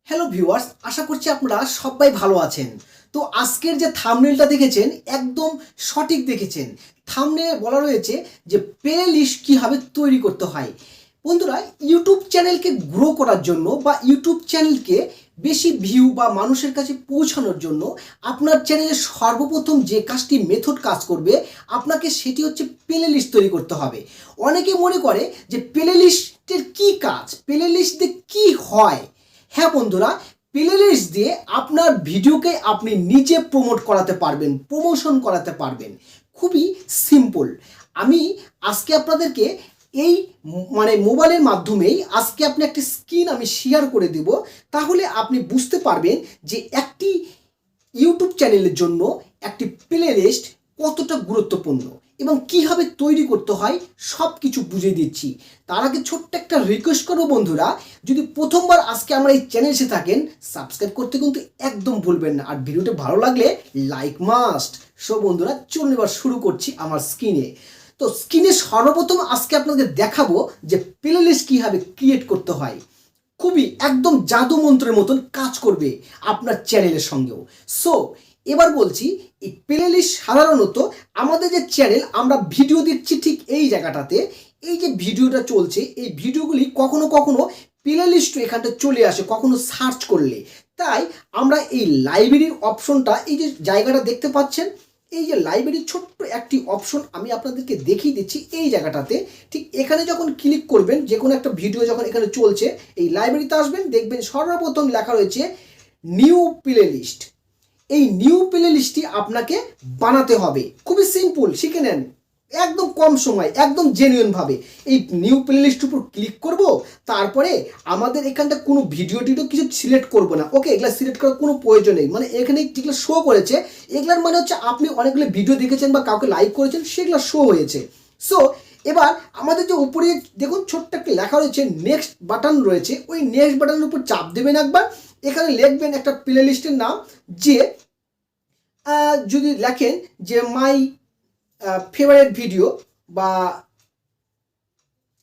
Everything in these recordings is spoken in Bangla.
হ্যালো ভিউয়ার্স, আশা করছি আপনারা সবাই ভালো আছেন। তো আজকের যে থাম্বনেলটা দেখেছেন একদম সঠিক দেখেছেন। থাম্বনেলে বলা রয়েছে যে প্লে লিস্ট কীভাবে তৈরি করতে হয়। বন্ধুরা, ইউটিউব চ্যানেলকে গ্রো করার জন্য বা ইউটিউব চ্যানেলকে বেশি ভিউ বা মানুষের কাছে পৌঁছানোর জন্য আপনার চ্যানেলে সর্বপ্রথম যে কাজটি মেথড কাজ করবে আপনাকে সেটি হচ্ছে প্লে লিস্ট তৈরি করতে হবে। অনেকে মনে করে যে প্লে লিস্টের কী কাজ, প্লে লিস্ট দিয়ে কী হয়। হ্যাঁ বন্ধুরা, প্লে লিস্ট দিয়ে আপনার ভিডিওকে আপনি নিজে প্রমোট করাতে পারবেন, প্রমোশন করাতে পারবেন। খুবই সিম্পল। আমি আজকে আপনাদেরকে এই মোবাইলের মাধ্যমেই আজকে আপনি একটি স্ক্রিন আমি শেয়ার করে দেব, তাহলে আপনি বুঝতে পারবেন যে একটি ইউটিউব চ্যানেলের জন্য একটি প্লে লিস্ট কতটা গুরুত্বপূর্ণ এবং কীভাবে তৈরি করতে হয় সব কিছু বুঝিয়ে দিচ্ছি। তার আগে ছোট্ট একটা রিকোয়েস্ট করবো বন্ধুরা, যদি প্রথমবার আজকে আমরা এই চ্যানেল এসে থাকেন সাবস্ক্রাইব করতে কিন্তু একদম ভুলবেন না, আর ভিডিওটা ভালো লাগলে লাইক মাস্ট। সো বন্ধুরা, চলুন এবার শুরু করছি আমার স্ক্রিনে। তো স্ক্রিনে সর্বপ্রথম আজকে আপনাদের দেখাবো যে প্লে লিস্ট কীভাবে ক্রিয়েট করতে হয়। খুবই একদম জাদু মন্ত্রের মতন কাজ করবে আপনার চ্যানেলের সঙ্গেও। সো এবার বলছি, এই প্লে লিস্ট সাধারণত আমাদের যে চ্যানেল আমরা ভিডিও দিচ্ছি ঠিক এই জায়গাটাতে, এই যে ভিডিওটা চলছে এই ভিডিওগুলি কখনো কখনো প্লে লিস্ট এখানটা চলে আসে কখনো সার্চ করলে। তাই আমরা এই লাইব্রেরির অপশনটা, এই যে জায়গাটা দেখতে পাচ্ছেন, এই যে লাইব্রেরির ছোট্ট একটি অপশন আমি আপনাদেরকে দেখিয়ে দিচ্ছি এই জায়গাটাতে। ঠিক এখানে যখন ক্লিক করবেন, যে কোনো একটা ভিডিও যখন এখানে চলছে এই লাইব্রেরিতে আসবেন, দেখবেন সর্বপ্রথম লেখা রয়েছে নিউ প্লে লিস্ট। এই নিউ প্লে লিস্টটি আপনাকে বানাতে হবে, খুবই সিম্পল, শিখে নেন একদম কম সময়, একদম জেনুইনভাবে। এই নিউ প্লে লিস্টের উপর ক্লিক করব, তারপরে আমাদের এখানটা কোনো ভিডিও টিডিও কিছু সিলেক্ট করব না। ওকে, এগুলো সিলেক্ট করার কোনো প্রয়োজন নেই, মানে এখানে যেগুলো শো করেছে এগুলার মানে হচ্ছে আপনি অনেকগুলো ভিডিও দেখেছেন বা কাউকে লাইক করেছেন, সেগুলো শো হয়েছে। সো এবার আমাদের যে উপরে দেখুন ছোট্ট একটা লেখা রয়েছে নেক্সট বাটন রয়েছে, ওই নেক্সট বাটনের উপর চাপ দেবেন একবার। এখানে লিখবেন একটা প্লে লিস্টের নাম, যে যদি লেখেন যে মাই ফেভারিট ভিডিও বা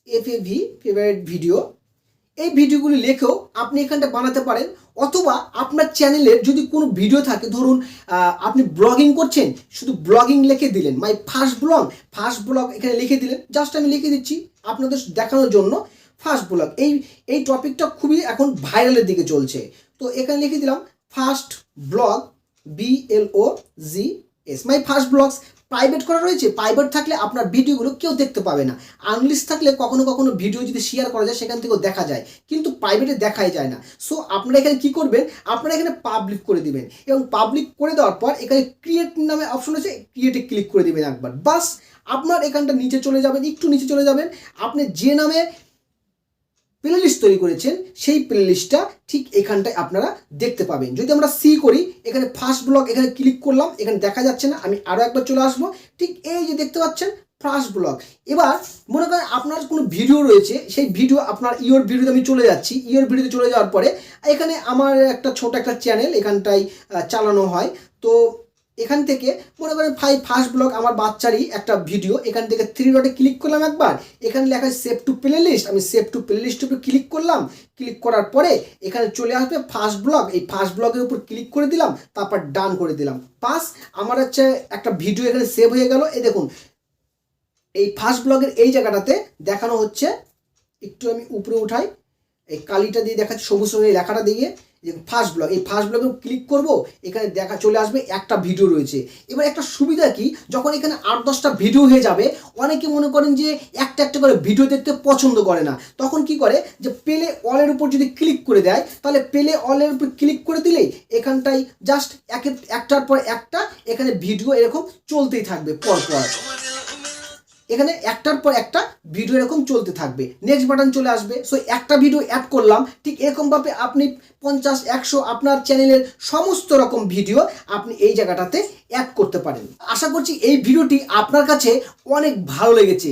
এফএভি ফেভারিট ভিডিও, এই ভিডিওগুলি লেখেও আপনি এখানটা বানাতে পারেন। অথবা আপনার চ্যানেলের যদি কোনো ভিডিও থাকে, ধরুন আপনি ব্লগিং করছেন, শুধু ব্লগিং লিখে দিলেন, মাই ফার্স্ট ব্লগ এখানে লিখে দিলেন। জাস্ট আমি লিখে দিচ্ছি আপনাদের দেখানোর জন্য ফার্স্ট ব্লগ। এই টপিকটা খুবই এখন ভাইরালের দিকে চলছে, তো এখানে লিখে দিলাম first blog, BLOGS, my first blogs. Private করা রয়েছে, প্রাইভেট থাকলে আপনার ভিডিওগুলো কেউ দেখতে পাবে না। আনলিস্ট থাকলে কখনো কখনো ভিডিও যদি শেয়ার করা যায় সেখান থেকেও দেখা যায়, কিন্তু প্রাইভেটে দেখাই যায় না। সো আপনারা এখানে কী করবেন, আপনারা এখানে পাবলিক করে দিবেন, এবং পাবলিক করে দেওয়ার পর এখানে ক্রিয়েট নামে অপশন আছে, ক্রিয়েটে ক্লিক করে দিবেন একবার, বাস। আপনার এখানটা নিচে চলে যাবেন, একটু নিচে চলে যাবেন, আপনি যে নামে প্লে লিস্ট তৈরি করেছেন সেই প্লে লিস্টটা ঠিক এখানটায় আপনারা দেখতে পাবেন। যদি আমরা সি করি, এখানে ফার্স্ট ব্লগ এখানে ক্লিক করলাম, এখানে দেখা যাচ্ছে না, আমি আরও একবার চলে আসবো, ঠিক এই যে দেখতে পাচ্ছেন ফার্স্ট ব্লগ। এবার মনে করেন আপনার কোনো ভিডিও রয়েছে, সেই ভিডিও আপনার ইওর ভিডিওতে আমি চলে যাচ্ছি। ইওর ভিডিওতে চলে যাওয়ার পরে এখানে আমার একটা ছোট একটা চ্যানেল এখানটায় চালানো হয়, তো এখান থেকে মনে করেন ফার্স্ট ব্লগ আমার বাচ্চারই একটা ভিডিও, এখান থেকে 3 ডটে ক্লিক করলাম একবার, এখানে লেখা সেভ টু প্লে লিস্ট, আমি সেভ টু প্লে লিস্টের উপর ক্লিক করলাম। ক্লিক করার পরে এখানে চলে আসবে ফার্স্ট ব্লগ, এই ফার্স্ট ব্লগের উপর ক্লিক করে দিলাম, তারপর ডান করে দিলাম, বাস। আমার হচ্ছে একটা ভিডিও এখানে সেভ হয়ে গেল। এই দেখুন এই ফার্স্ট ব্লগের এই জায়গাটাতে দেখানো হচ্ছে, একটু আমি উপরে উঠাই, এই কালিটা দিয়ে দেখাচ্ছি, সবুজ রঙের লেখাটা দিয়ে, যে ফার্স্ট ব্লগ, এই ফার্স্ট ব্লগে ক্লিক করব, এখানে দেখা চলে আসবে একটা ভিডিও রয়েছে। এবার একটা সুবিধা কি, যখন এখানে 8-10টা ভিডিও হয়ে যাবে, অনেকে মনে করেন যে একটা একটা করে ভিডিও দেখতে পছন্দ করে না, তখন কি করে যে প্লে অলের উপর যদি ক্লিক করে দেয়, তাহলে প্লে অলের উপর ক্লিক করে দিলেই এখানটায় জাস্ট একটার পর একটা এখানে ভিডিও এরকম চলতেই থাকবে পরপর, এখানে একটার পর একটা ভিডিও এরকম চলতে থাকবে, নেক্সট বাটন চলে আসবে। সো একটা ভিডিও অ্যাড করলাম, ঠিক এরকমভাবে আপনি 50-100 আপনার চ্যানেলের সমস্ত রকম ভিডিও আপনি এই জায়গাটাতে অ্যাড করতে পারেন। আশা করছি এই ভিডিওটি আপনার কাছে অনেক ভালো লেগেছে,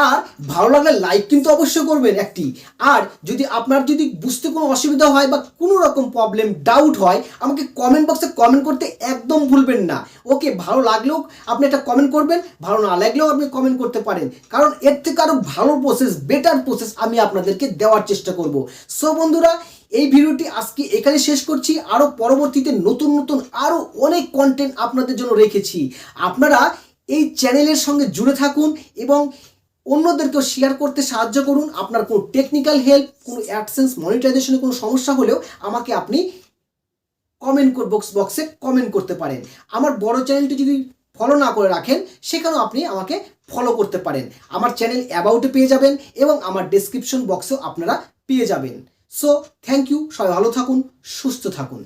আর ভালো লাগলে লাইক কিন্তু অবশ্যই করবেন একটি। আর যদি আপনার যদি বুঝতে কোনো অসুবিধা হয় বা কোনো রকম প্রবলেম ডাউট হয়, আমাকে কমেন্ট বক্সে কমেন্ট করতে একদম ভুলবেন না। ওকে, ভালো লাগলেও আপনি একটা কমেন্ট করবেন, ভালো না লাগলেও আপনি কমেন্ট করতে পারেন, কারণ এর থেকে আরও ভালো প্রসেস, বেটার প্রসেস আমি আপনাদেরকে দেওয়ার চেষ্টা করব। সো বন্ধুরা, এই ভিডিওটি আজকে এখানে শেষ করছি। আরও পরবর্তীতে নতুন নতুন আরও অনেক কন্টেন্ট আপনাদের জন্য রেখেছি। আপনারা এই চ্যানেলের সঙ্গে জুড়ে থাকুন এবং অন্যদেরকেও শেয়ার করতে সাহায্য করুন। আপনার কোনো টেকনিক্যাল হেল্প, কোনো অ্যাডসেন্স মনিটাইজেশনে কোনো সমস্যা হলেও আমাকে আপনি কমেন্ট বক্সে কমেন্ট করতে পারেন। আমার বড় চ্যানেলটি যদি ফলো না করে রাখেন, সেখানেও আপনি আমাকে ফলো করতে পারেন। আমার চ্যানেল অ্যাবাউটে পেয়ে যাবেন এবং আমার ডেসক্রিপশন বক্সেও আপনারা পেয়ে যাবেন। সো থ্যাংক ইউ, সবাই ভালো থাকুন, সুস্থ থাকুন।